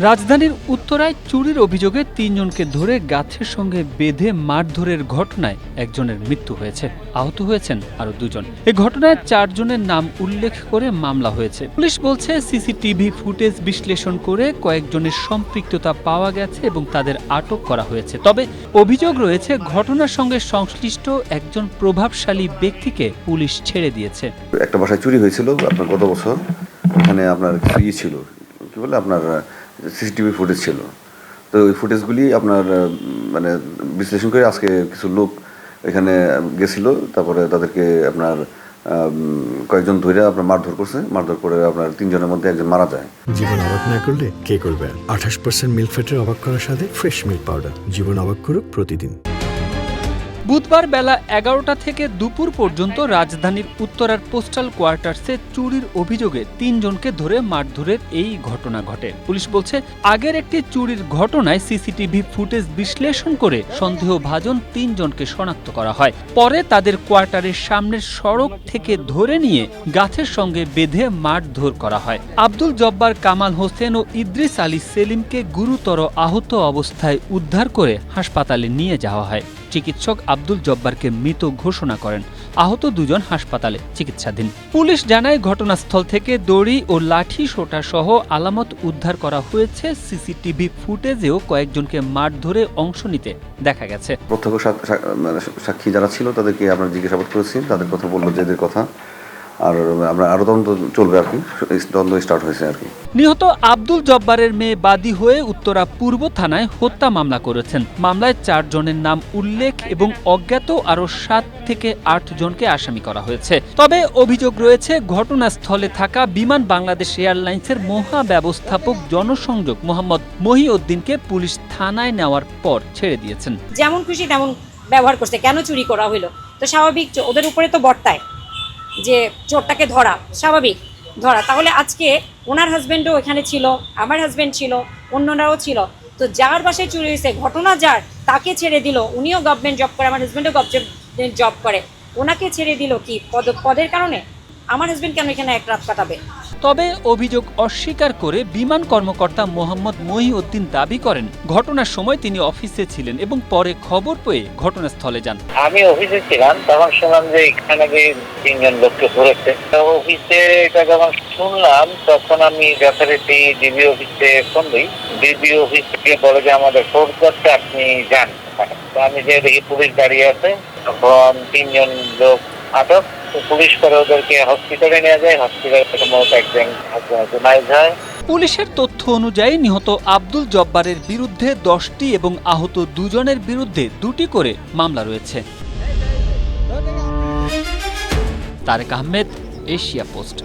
রাজধানীর উত্তরায় চুরির অভিযোগে ৩ জনকে ধরে গাছের সঙ্গে বেঁধে মারধরের ঘটনায় একজনের মৃত্যু হয়েছে, আহত হয়েছেন আরও ২ জন। এ ঘটনায় ৪ জনের নাম উল্লেখ করে মামলা হয়েছে। পুলিশ বলছে, সিসিটিভি ফুটেজ বিশ্লেষণ করে কয়েকজনের সম্পৃক্ততা পাওয়া গেছে এবং তাদের আটক করা হয়েছে। তবে অভিযোগ রয়েছে, ঘটনার সঙ্গে সংশ্লিষ্ট একজন প্রভাবশালী ব্যক্তিকে পুলিশ ছেড়ে দিয়েছে। একটা বাসায় চুরি হয়েছিল আপনার গত বছর, ওখানে আপনার ছিল কি বলে আপনার সিসিটিভি ফুটেজ ছিল। তো ওই ফুটেজগুলি আপনার মানে বিশ্লেষণ করে আজকে কিছু লোক এখানে গেছিল, তারপরে তাদেরকে আপনার কয়েকজন ধরে আপনার মারধর করছে। মারধর করে আপনার ৩ জনের মধ্যে একজন মারা যায়। জীবন অবাক না করলে কে করবে? 28% মিল্ক ফ্যাটের অবাক করার সাথে ফ্রেশ মিল্ক পাউডার। জীবন অবাক করুক প্রতিদিন। বুধবার বেলা ১১টা থেকে দুপুর পর্যন্ত রাজধানীর উত্তরার পোস্টাল কোয়ার্টার্সে চুরির অভিযোগে ৩ জনকে ধরে মারধরের এই ঘটনা ঘটে। পুলিশ বলছে, আগের একটি চুরির ঘটনায় সিসিটিভি ফুটেজ বিশ্লেষণ করে সন্দেহভাজন ৩ জনকে শনাক্ত করা হয়। পরে তাদের কোয়ার্টারের সামনের সড়ক থেকে ধরে নিয়ে গাছের সঙ্গে বেঁধে মারধর করা হয়। আব্দুল জব্বার, কামাল হোসেন ও ইদ্রিস আলী সেলিমকে গুরুতর আহত অবস্থায় উদ্ধার করে হাসপাতালে নিয়ে যাওয়া হয়। চিকিৎসক আব্দুল জব্বারকে মৃত ঘোষণা করেন। আহত ২ জন হাসপাতালে চিকিৎসাধীন। পুলিশ জানায়, ঘটনাস্থল থেকে দড়ি ও লাঠি সোটা সহ আলামত উদ্ধার করা হয়েছে। সিসিটিভি ফুটেজেও কয়েকজনকে মারধরে অংশ নিতে দেখা গেছে। প্রত্যক্ষ সাক্ষী যারা ছিল তাদেরকে আমরা জিজ্ঞাসাবাদ করেছি, তাদের কথা বললো যে এদের কথা, আর আমরা আরো তদন্ত চলবে আর কি, তদন্ত স্টার্ট হয়েছে আর কি। নিহত আব্দুল জব্বারের মেয়ে বাদী হয়ে উত্তরা পূর্ব থানায় হত্যা মামলা করেছেন। মামলায় ৪ জনের নাম উল্লেখ এবং অজ্ঞাত আরও ৭ থেকে ৮ জনকে আসামি করা হয়েছে। তবে অভিযোগ রয়েছে, ঘটনাস্থলে থাকা বিমান বাংলাদেশ এয়ারলাইন্সের মহাব্যবস্থাপক জনসংযোগ মোহাম্মদ মহিউদ্দিনকে পুলিশ থানায় নেওয়ার পর ছেড়ে দিয়েছেন। যেমন খুশি তেমন ব্যবহার করছে। কেন চুরি করা হলো? তো স্বাভাবিক, ওদের উপরে তো বর্তায় যে চোরটাকে ধরা, স্বাভাবিক ধরা। তাহলে আজকে ওনার হাজব্যান্ডও এখানে ছিল, আমার হাজব্যান্ড ছিল, অন্যরাও ছিল। তো যার বাসায় চুরি হয়েছে, ঘটনা যার, তাকে ছেড়ে দিল। উনিও গভর্নমেন্ট জব করে, আমার হাজব্যান্ডও গভর্নমেন্ট জব করে, ওনাকে ছেড়ে দিল কি পদের কারণে? আমার হাজব্যান্ড কেন এখানে এক রাত কাটাবে? তবে অভিযোগ অস্বীকার করে বিমান কর্মকর্তা মোহাম্মদ মহিউদ্দিন দাবি করেন, ঘটনার সময় তিনি অফিসে ছিলেন এবং পরে খবর পেয়ে ঘটনাস্থলে যান। আমি অফিসে ছিলাম, তখন শুনলাম যে এখানে ৩ জন লোককে ধরেছে। অফিসে এটা যখন শুনলাম, তখন আমি যথারীতি ডিবি অফিসে ফোন দিই। ডিবি অফিস থেকে বলে যে আমাদের ফোর্স করতে আপনি যান। তো আমি যে দেখি পুলিশ দাঁড়িয়ে আছে, তখন ৩ জন লোক আটক। পুলিশ করে ওদেরকে হসপিটালে নিয়ে যায়। হসপিটালে থেকে একজন মারা যায়। পুলিশের তথ্য অনুযায়ী নিহত আব্দুল জব্বারের বিরুদ্ধে 10টি এবং আহত 2 জনের বিরুদ্ধে 2টি করে মামলা রয়েছে। Tarek Ahmed, Asia post.